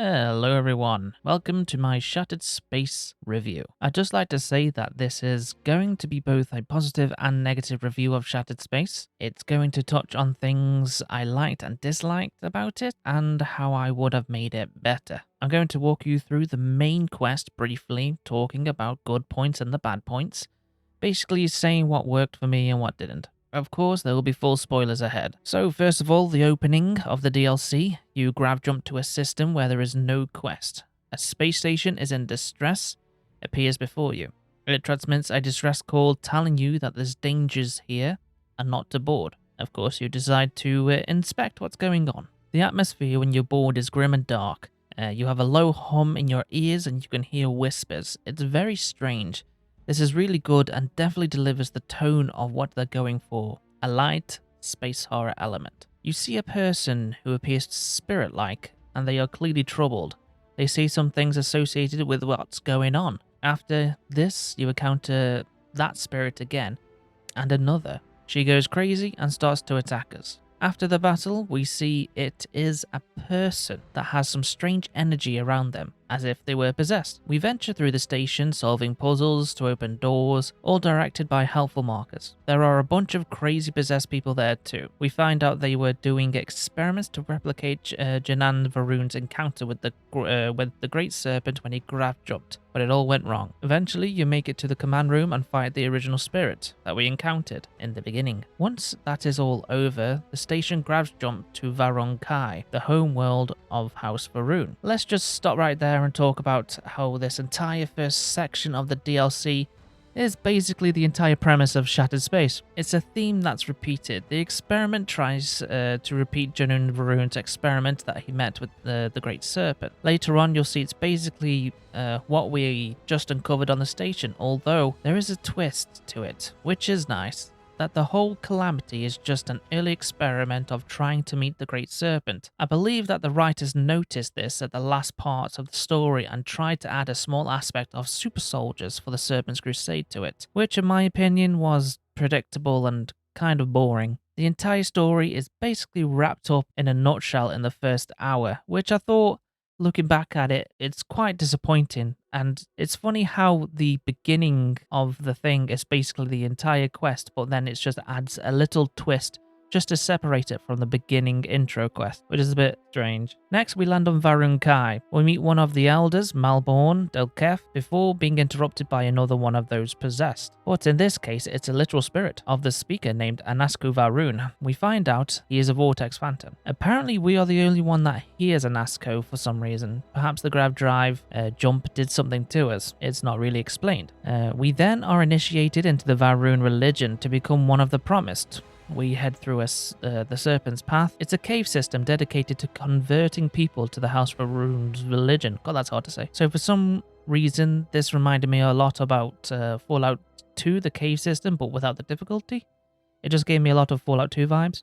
Hello everyone, welcome to my Shattered Space review. I'd just like to say that this is going to be both a positive and negative review of Shattered Space. It's going to touch on things I liked and disliked about it, and how I would have made it better. I'm going to walk you through the main quest briefly, talking about good points and the bad points, basically saying what worked for me and what didn't. Of course, there will be full spoilers ahead. So first of all, the opening of the DLC, you grav jump to a system where there is no quest. A space station is in distress, appears before you. It transmits a distress call telling you that there's dangers here and not to board. Of course, you decide to inspect what's going on. The atmosphere when you're bored is grim and dark. You have a low hum in your ears and you can hear whispers. It's very strange. This is really good and definitely delivers the tone of what they're going for, a light space horror element. You see a person who appears spirit-like and they are clearly troubled. They say some things associated with what's going on. After this, you encounter that spirit again and another. She goes crazy and starts to attack us. After the battle, we see it is a person that has some strange energy around them, as if they were possessed. We venture through the station, solving puzzles to open doors, all directed by helpful markers. There are a bunch of crazy possessed people there too. We find out they were doing experiments to replicate Janan Varun's encounter with the Great Serpent when he grav jumped, but it all went wrong. Eventually, you make it to the command room and fight the original spirit that we encountered in the beginning. Once that is all over, the station grav jump to Varon Kai, the home world of House Varon. Let's just stop right there and talk about how this entire first section of the DLC is basically the entire premise of Shattered Space. It's a theme that's repeated. The experiment tries to repeat Janun Varun's experiment that he met with the Great Serpent. Later on, you'll see it's basically what we just uncovered on the station, although there is a twist to it, which is nice. That the whole calamity is just an early experiment of trying to meet the Great Serpent. I believe that the writers noticed this at the last parts of the story and tried to add a small aspect of super soldiers for the Serpent's Crusade to it, which in my opinion was predictable and kind of boring. The entire story is basically wrapped up in a nutshell in the first hour, which I thought, looking back at it, it's quite disappointing. And it's funny how the beginning of the thing is basically the entire quest, but then it just adds a little twist just to separate it from the beginning intro quest, which is a bit strange. Next, we land on Varon Kai. We meet one of the elders, Malborn Delkef, before being interrupted by another one of those possessed. But in this case, it's a literal spirit of the speaker named Anasku Varun. We find out he is a Vortex Phantom. Apparently, we are the only one that hears Anasco for some reason. Perhaps the grav drive jump did something to us. It's not really explained. We then are initiated into the Varun religion to become one of the promised. We head through the Serpent's Path. It's a cave system dedicated to converting people to the House Varun's religion. God, that's hard to say. So for some reason, this reminded me a lot about Fallout 2, the cave system, but without the difficulty. It just gave me a lot of Fallout 2 vibes.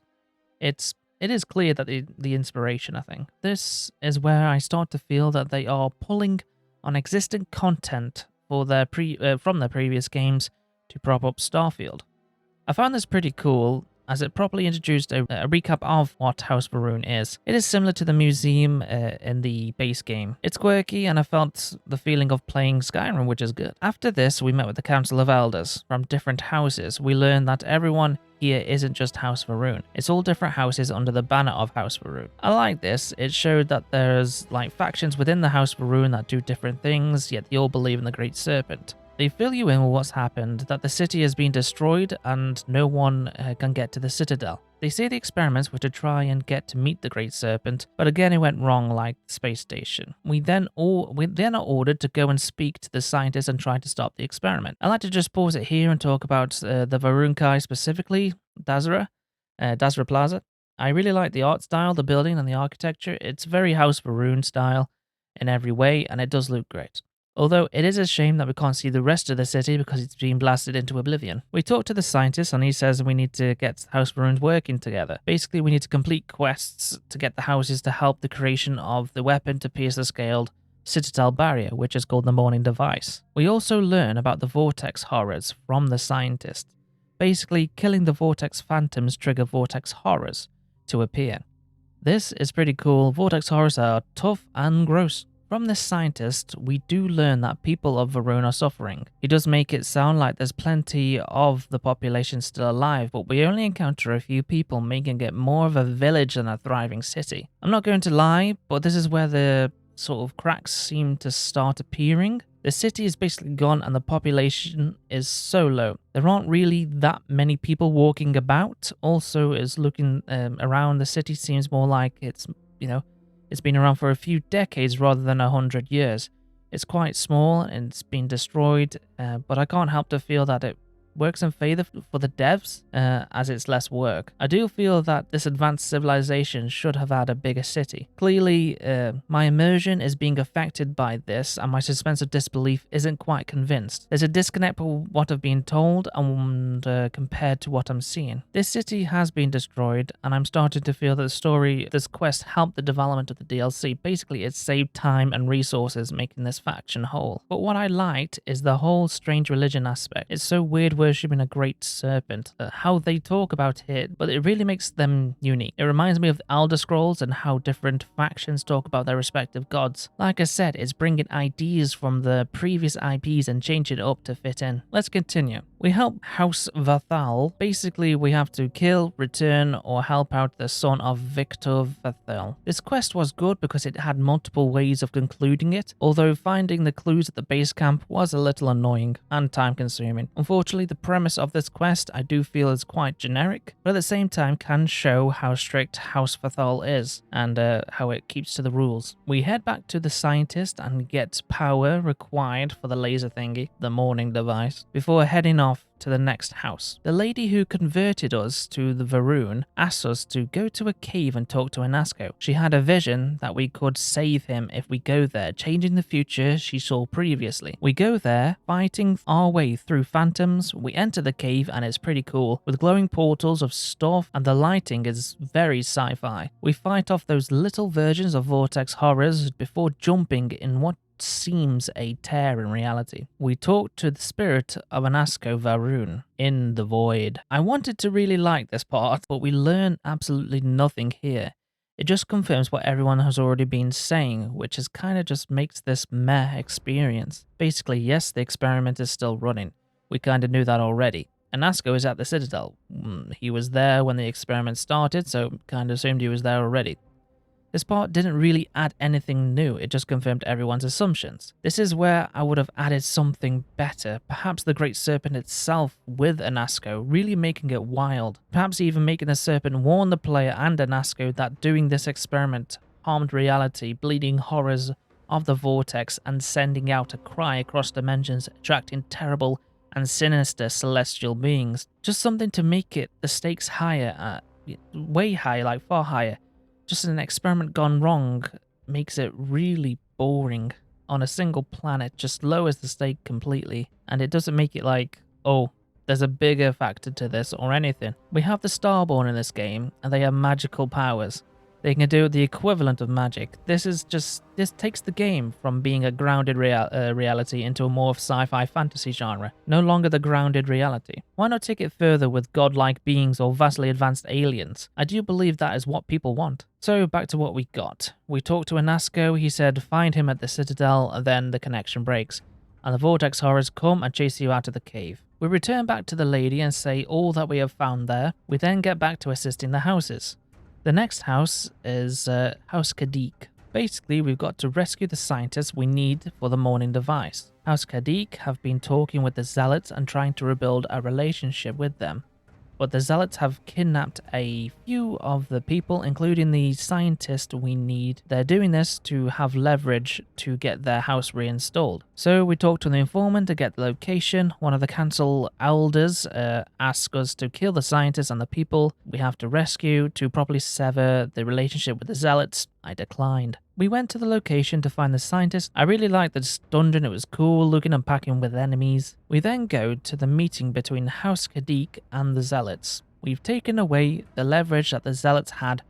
It is clear that the inspiration, I think. This is where I start to feel that they are pulling on existing content for from their previous games to prop up Starfield. I found this pretty cool, as it properly introduced a recap of what House Varon is. It is similar to the museum in the base game. It's quirky, and I felt the feeling of playing Skyrim, which is good. After this, we met with the Council of Elders from different houses. We learned that everyone here isn't just House Varon. It's all different houses under the banner of House Varon. I like this. It showed that there's like factions within the House Varon that do different things, yet they all believe in the Great Serpent. They fill you in with what's happened, that the city has been destroyed and no one can get to the citadel. They say the experiments were to try and get to meet the Great Serpent, but again it went wrong like the space station. We then are ordered to go and speak to the scientists and try to stop the experiment. I'd like to just pause it here and talk about the Varon Kai specifically, Dazra Plaza. I really like the art style, the building and the architecture. It's very House Varon style in every way, and it does look great. Although it is a shame that we can't see the rest of the city because it's been blasted into oblivion. We talk to the scientist and he says we need to get House Varun working together. Basically, we need to complete quests to get the houses to help the creation of the weapon to pierce the scaled citadel barrier, which is called the Morning Device. We also learn about the vortex horrors from the scientist. Basically, killing the vortex phantoms trigger vortex horrors to appear. This is pretty cool. Vortex horrors are tough and gross. From this scientist, we do learn that people of Varon are suffering. He does make it sound like there's plenty of the population still alive, but we only encounter a few people, making it more of a village than a thriving city. I'm not going to lie, but this is where the sort of cracks seem to start appearing. The city is basically gone and the population is so low. There aren't really that many people walking about. Also, is looking around the city seems more like it's been around for a few decades rather than 100 years. It's quite small and it's been destroyed, but I can't help to feel that it works in favor for the devs as it's less work. I do feel that this advanced civilization should have had a bigger city. Clearly, my immersion is being affected by this and my suspense of disbelief isn't quite convinced. There's a disconnect with what I've been told and compared to what I'm seeing. This city has been destroyed and I'm starting to feel that the story, this quest helped the development of the DLC. Basically, it saved time and resources making this faction whole. But what I liked is the whole strange religion aspect. It's so weird worshipping a great serpent, how they talk about it, but it really makes them unique. It reminds me of the Elder Scrolls and how different factions talk about their respective gods. Like I said, it's bringing ideas from the previous IPs and changing it up to fit in. Let's continue. We help House Vathal. Basically, we have to kill, return, or help out the son of Victor Vathal. This quest was good because it had multiple ways of concluding it, although finding the clues at the base camp was a little annoying and time consuming. Unfortunately, the premise of this quest I do feel is quite generic, but at the same time can show how strict House Vathal is and how it keeps to the rules. We head back to the scientist and get power required for the laser thingy, the morning device, before heading off to the next house. The lady who converted us to the Varon asked us to go to a cave and talk to Anasco. She had a vision that we could save him if we go there, changing the future she saw previously. We go there, fighting our way through phantoms. We enter the cave and it's pretty cool, with glowing portals of stuff and the lighting is very sci-fi. We fight off those little versions of Vortex horrors before jumping in what seems a tear in reality. We talk to the spirit of Anasco Varon in the void. I wanted to really like this part, but we learn absolutely nothing here. It just confirms what everyone has already been saying, which is kind of just makes this meh experience. Basically, yes, the experiment is still running. We kind of knew that already. Anasco is at the citadel. He was there when the experiment started, so kind of assumed he was there already. This part didn't really add anything new, it just confirmed everyone's assumptions. This is where I would have added something better, perhaps the Great Serpent itself with Anasco, really making it wild. Perhaps even making the serpent warn the player and Anasco that doing this experiment harmed reality, bleeding horrors of the vortex and sending out a cry across dimensions, attracting terrible and sinister celestial beings. Just something to make it the stakes higher, way higher, like far higher. Just an experiment gone wrong makes it really boring on a single planet, just lowers the stake completely. And it doesn't make it like, oh, there's a bigger factor to this or anything. We have the Starborn in this game, and they have magical powers. They can do the equivalent of magic. This takes the game from being a grounded reality into a more sci-fi fantasy genre. No longer the grounded reality. Why not take it further with godlike beings or vastly advanced aliens? I do believe that is what people want. So back to what we got. We talked to Anasco, he said find him at the citadel, and then the connection breaks. And the vortex horrors come and chase you out of the cave. We return back to the lady and say all that we have found there. We then get back to assisting the houses. The next house is House Kadik. Basically, we've got to rescue the scientists we need for the morning device. House Kadik have been talking with the Zealots and trying to rebuild a relationship with them. But the Zealots have kidnapped a few of the people, including the scientist we need. They're doing this to have leverage to get their house reinstalled. So we talk to the informant to get the location. One of the council elders asks us to kill the scientists and the people we have to rescue to properly sever the relationship with the Zealots. I declined. We went to the location to find the scientist. I really liked this dungeon, it was cool looking and packing with enemies. We then go to the meeting between House Kadik and the Zealots. We've taken away the leverage that the Zealots had,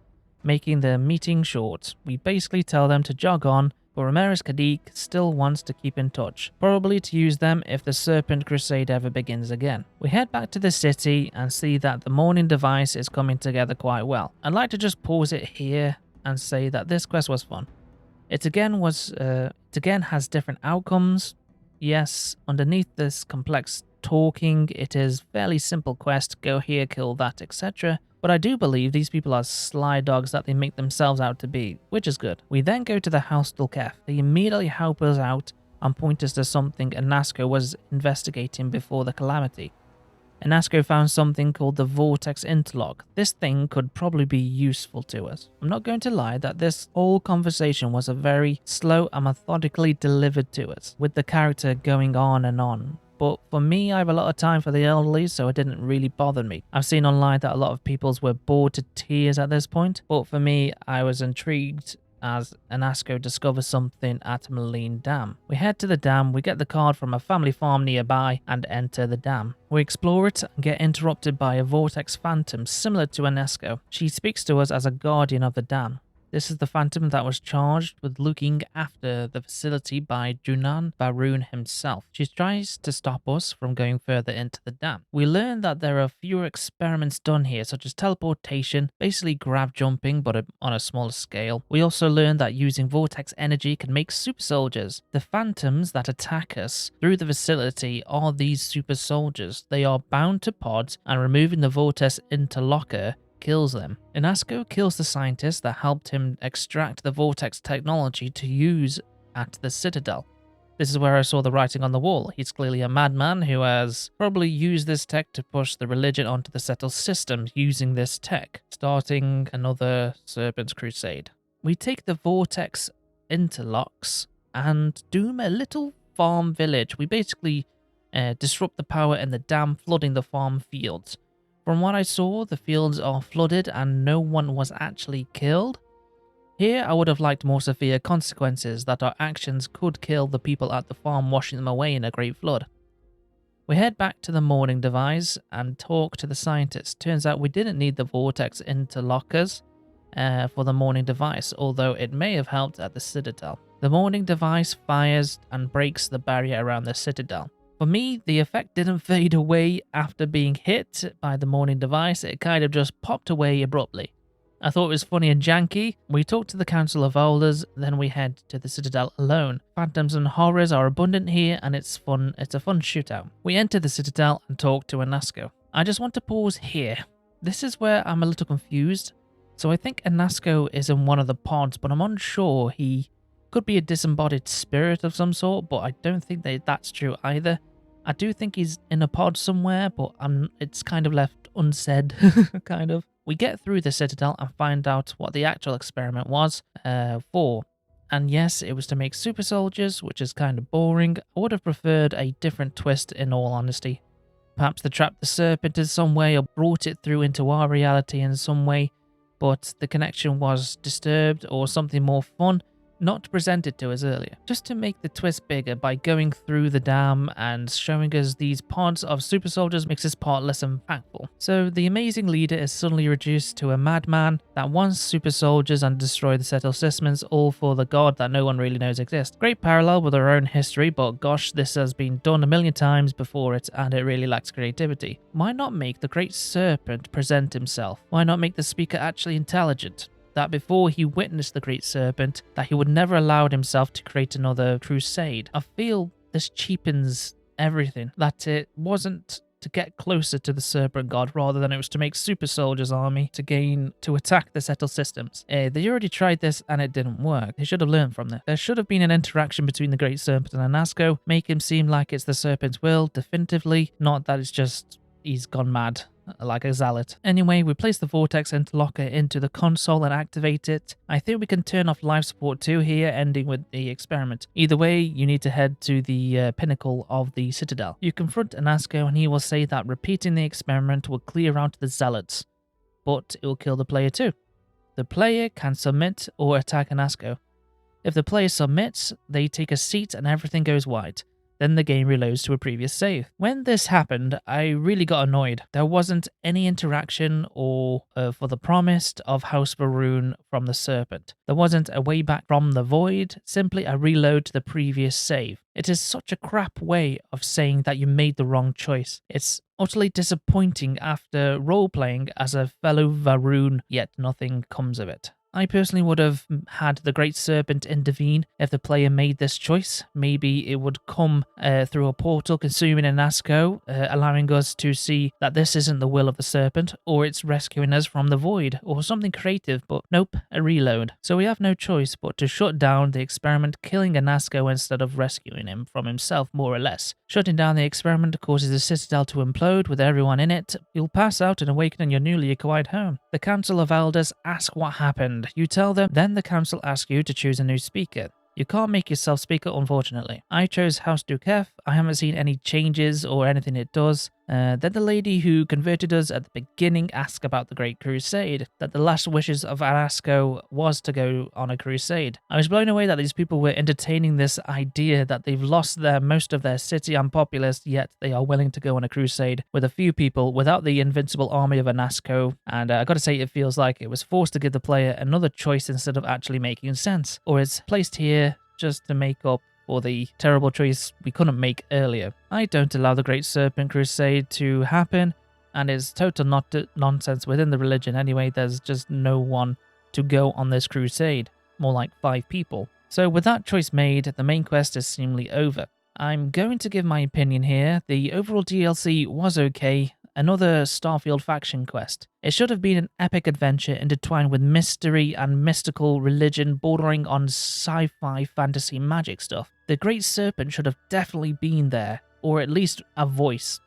making the meeting short. We basically tell them to jog on, but Ramirez Kadik still wants to keep in touch, probably to use them if the Serpent Crusade ever begins again. We head back to the city and see that the morning device is coming together quite well. I'd like to just pause it here and say that this quest was fun. It again has different outcomes. Yes, underneath this complex talking, it is fairly simple quest, go here, kill that, etc. But I do believe these people are sly dogs that they make themselves out to be, which is good. We then go to the Hostel Kef. They immediately help us out and point us to something Anasco was investigating before the calamity. Anasco found something called the Vortex Interlock. This thing could probably be useful to us. I'm not going to lie that this whole conversation was a very slow and methodically delivered to us, with the character going on and on. But for me, I have a lot of time for the elderly, so it didn't really bother me. I've seen online that a lot of people were bored to tears at this point, but for me, I was intrigued as Anasco discovers something at Moline Dam. We head to the dam, we get the card from a family farm nearby, and enter the dam. We explore it and get interrupted by a vortex phantom similar to Anasco. She speaks to us as a guardian of the dam. This is the phantom that was charged with looking after the facility by Junan Varon himself. She tries to stop us from going further into the dam. We learn that there are fewer experiments done here, such as teleportation, basically grab jumping, but on a smaller scale. We also learn that using vortex energy can make super soldiers. The phantoms that attack us through the facility are these super soldiers. They are bound to pods, and removing the vortex interlocker kills them. Anasco kills the scientist that helped him extract the vortex technology to use at the citadel. This is where I saw the writing on the wall. He's clearly a madman who has probably used this tech to push the religion onto the settled systems using this tech, starting another Serpent's Crusade. We take the vortex interlocks and doom a little farm village. We basically disrupt the power in the dam, flooding the farm fields. From what I saw, the fields are flooded and no one was actually killed. Here, I would have liked more severe consequences that our actions could kill the people at the farm, washing them away in a great flood. We head back to the morning device and talk to the scientist. Turns out we didn't need the vortex interlockers for the morning device, although it may have helped at the citadel. The morning device fires and breaks the barrier around the citadel. For me, the effect didn't fade away after being hit by the morning device, it kind of just popped away abruptly. I thought it was funny and janky. We talk to the Council of Elders, then we head to the Citadel alone. Phantoms and horrors are abundant here and it's fun. It's a fun shootout. We enter the Citadel and talk to Anasco. I just want to pause here. This is where I'm a little confused. So I think Anasco is in one of the pods, but I'm unsure. He could be a disembodied spirit of some sort, but I don't think that's true either. I do think he's in a pod somewhere, but it's kind of left unsaid, kind of. We get through the Citadel and find out what the actual experiment was for. And yes, it was to make super soldiers, which is kind of boring. I would have preferred a different twist in all honesty. Perhaps they trapped the serpent in some way or brought it through into our reality in some way, but the connection was disturbed or something more fun, not presented to us earlier. Just to make the twist bigger by going through the dam and showing us these pods of super soldiers makes this part less impactful. So the amazing leader is suddenly reduced to a madman that wants super soldiers and destroy the settled systems, all for the god that no one really knows exists. Great parallel with our own history, but gosh, this has been done a million times before it and it really lacks creativity. Why not make the great serpent present himself? Why not make the speaker actually intelligent? That before he witnessed the Great Serpent, that he would never allow himself to create another crusade. I feel this cheapens everything, that it wasn't to get closer to the Serpent God, rather than it was to make super soldiers army to attack the settled systems. They already tried this and it didn't work. They should have learned from this. There should have been an interaction between the Great Serpent and Anasco, make him seem like it's the Serpent's will, definitively, not that it's just he's gone mad like a zealot. Anyway, we place the vortex interlocker into the console and activate it. I think we can turn off life support too here, ending with the experiment. Either way, you need to head to the pinnacle of the citadel. You confront Anasco and he will say that repeating the experiment will clear out the zealots, but it will kill the player too. The player can submit or attack Anasco. If the player submits, they take a seat and everything goes white. Then the game reloads to a previous save. When this happened, I really got annoyed. There wasn't any interaction or for the promised of House Varon from the Serpent. There wasn't a way back from the void, simply a reload to the previous save. It is such a crap way of saying that you made the wrong choice. It's utterly disappointing after role-playing as a fellow Varon, yet nothing comes of it. I personally would have had the Great Serpent intervene if the player made this choice. Maybe it would come through a portal consuming a Nasco, allowing us to see that this isn't the will of the Serpent, or it's rescuing us from the void, or something creative, but nope, a reload. So we have no choice but to shut down the experiment, killing a Nasco instead of rescuing him from himself, more or less. Shutting down the experiment causes the citadel to implode with everyone in it. You'll pass out and awaken in your newly acquired home. The Council of Elders ask what happened. You tell them, then the council asks you to choose a new speaker. You can't make yourself speaker, unfortunately. I chose House Dukef. I haven't seen any changes or anything it does. Then the lady who converted us at the beginning asked about the Great Crusade, that the last wishes of Arasco was to go on a crusade. I was blown away that these people were entertaining this idea that they've lost most of their city and populace, yet they are willing to go on a crusade with a few people without the invincible army of Anasco. And I gotta say, it feels like it was forced to give the player another choice instead of actually making sense, or it's placed here just to make up for the terrible choice we couldn't make earlier. I don't allow the Great Serpent Crusade to happen, and it's total nonsense within the religion anyway. There's just no one to go on this crusade, more like 5 people. So with that choice made, the main quest is seemingly over. I'm going to give my opinion here. The overall DLC was okay. Another Starfield faction quest. It should have been an epic adventure intertwined with mystery and mystical religion bordering on sci-fi fantasy magic stuff. The Great Serpent should have definitely been there, or at least a voice,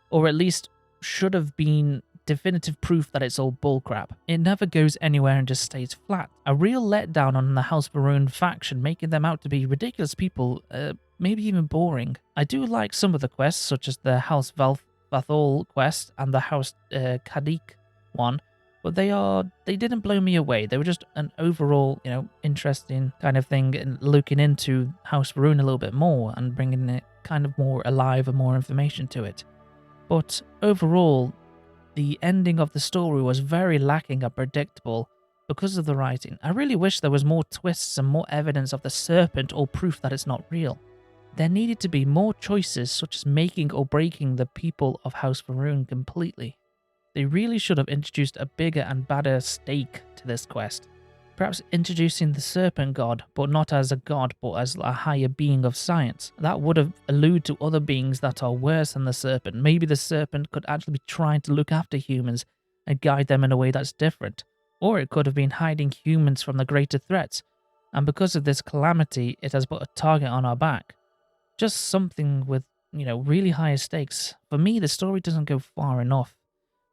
or at least should have been definitive proof that it's all bullcrap. It never goes anywhere and just stays flat. A real letdown on the House Varon faction, making them out to be ridiculous people, maybe even boring. I do like some of the quests, such as the House Vathol quest and the House Kadik one, but they didn't blow me away. They were just an overall, interesting kind of thing, and looking into House Varon a little bit more and bringing it kind of more alive and more information to it. But overall, the ending of the story was very lacking and predictable because of the writing. I really wish there was more twists and more evidence of the serpent or proof that it's not real. There needed to be more choices, such as making or breaking the people of House Varon completely. They really should have introduced a bigger and badder stake to this quest. Perhaps introducing the serpent god, but not as a god, but as a higher being of science. That would have alluded to other beings that are worse than the serpent. Maybe the serpent could actually be trying to look after humans and guide them in a way that's different. Or it could have been hiding humans from the greater threats, and because of this calamity, it has put a target on our back. Just something with, really higher stakes. For me, the story doesn't go far enough,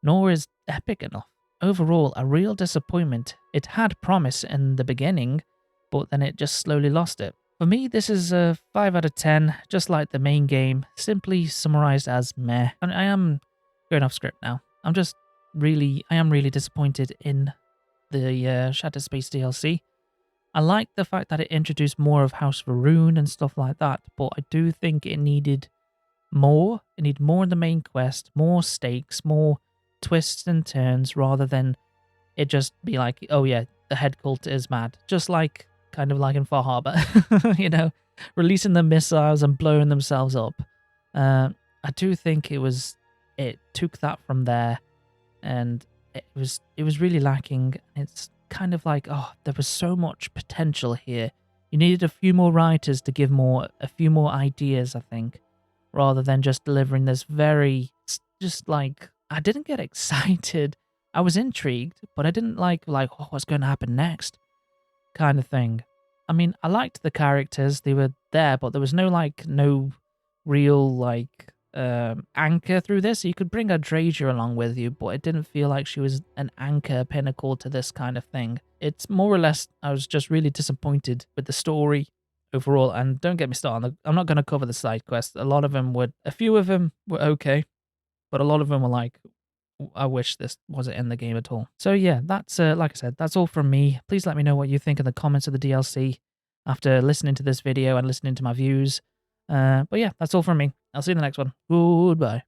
nor is epic enough. Overall, a real disappointment. It had promise in the beginning, but then it just slowly lost it. For me, this is a 5 out of 10, just like the main game, simply summarized as meh. And I am going off script now. I am really disappointed in the Shattered Space DLC. I like the fact that it introduced more of House Varon and stuff like that, but I do think it needed more. It needed more in the main quest, more stakes, more twists and turns, rather than it just be like, oh yeah, the head cult is mad. Just like, kind of like in Far Harbor, releasing the missiles and blowing themselves up. I do think it took that from there, and it was really lacking. It's kind of like, oh, there was so much potential here. You needed a few more writers to give a few more ideas, I think, rather than just delivering this I didn't get excited. I was intrigued, but I didn't like, oh, what's going to happen next kind of thing. I mean, I liked the characters. They were there, but there was no real, anchor through this. You could bring a Drager along with you, but it didn't feel like she was an anchor pinnacle to this kind of thing. It's more or less, I was just really disappointed with the story overall. And don't get me started, I'm not going to cover the side quests. A few of them were okay, but a lot of them were like, I wish this wasn't in the game at all. So yeah, that's, like I said, that's all from me. Please let me know what you think in the comments of the DLC after listening to this video and listening to my views. But yeah, that's all from me. I'll see you in the next one. Goodbye.